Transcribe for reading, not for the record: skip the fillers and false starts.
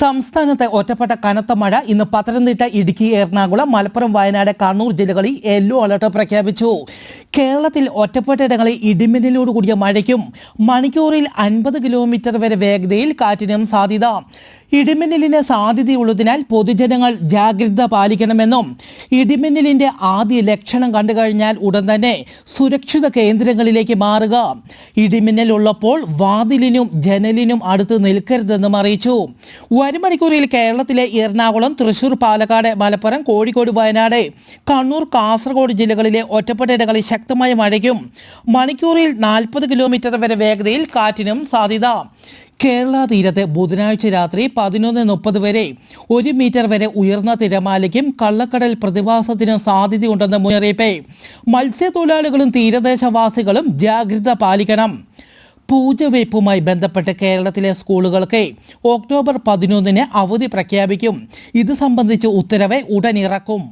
സംസ്ഥാനത്തെ ഒറ്റപ്പെട്ട കനത്ത മഴ ഇന്ന് പത്തനംതിട്ട, ഇടുക്കി, എറണാകുളം, മലപ്പുറം, വയനാട്, കണ്ണൂർ ജില്ലകളിൽ യെല്ലോ അലർട്ട് പ്രഖ്യാപിച്ചു. കേരളത്തിൽ ഒറ്റപ്പെട്ടയിടങ്ങളിൽ ഇടിമിന്നലോടുകൂടിയ മഴയ്ക്കും മണിക്കൂറിൽ 50 കിലോമീറ്റർ വരെ വേഗതയിൽ കാറ്റിനും സാധ്യത. ഇടിമിന്നലിന് സാധ്യതയുള്ളതിനാൽ പൊതുജനങ്ങൾ ജാഗ്രത പാലിക്കണമെന്നും ഇടിമിന്നലിന്റെ ആദ്യ ലക്ഷണം കണ്ടുകഴിഞ്ഞാൽ ഉടൻ തന്നെ സുരക്ഷിത കേന്ദ്രങ്ങളിലേക്ക് മാറുക. ഇടിമിന്നൽ ഉള്ളപ്പോൾ വാതിലിനും ജനലിനും അടുത്ത് നിൽക്കരുതെന്നും അറിയിച്ചു. വരും മണിക്കൂറിൽ കേരളത്തിലെ എറണാകുളം, തൃശൂർ, പാലക്കാട്, മലപ്പുറം, കോഴിക്കോട്, വയനാട്, കണ്ണൂർ, കാസർഗോഡ് ജില്ലകളിലെ ഒറ്റപ്പെട്ടയിടങ്ങളിൽ ശക്തമായ മഴയ്ക്കും മണിക്കൂറിൽ 40 കിലോമീറ്റർ വരെ വേഗതയിൽ കാറ്റിനും സാധ്യത. കേരള തീരത്ത് ബുധനാഴ്ച രാത്രി 11:30 വരെ 1 മീറ്റർ വരെ ഉയർന്ന തിരമാലയ്ക്കും കള്ളക്കടൽ പ്രതിഭാസത്തിനും സാധ്യതയുണ്ടെന്ന് മുന്നറിയിപ്പ്. മത്സ്യത്തൊഴിലാളികളും തീരദേശവാസികളും ജാഗ്രത പാലിക്കണം. പൂജവയ്പുമായി ബന്ധപ്പെട്ട് കേരളത്തിലെ സ്കൂളുകൾക്ക് ഒക്ടോബർ 11 അവധി പ്രഖ്യാപിക്കും. ഇത് സംബന്ധിച്ച് ഉത്തരവ് ഉടൻ ഇറക്കും.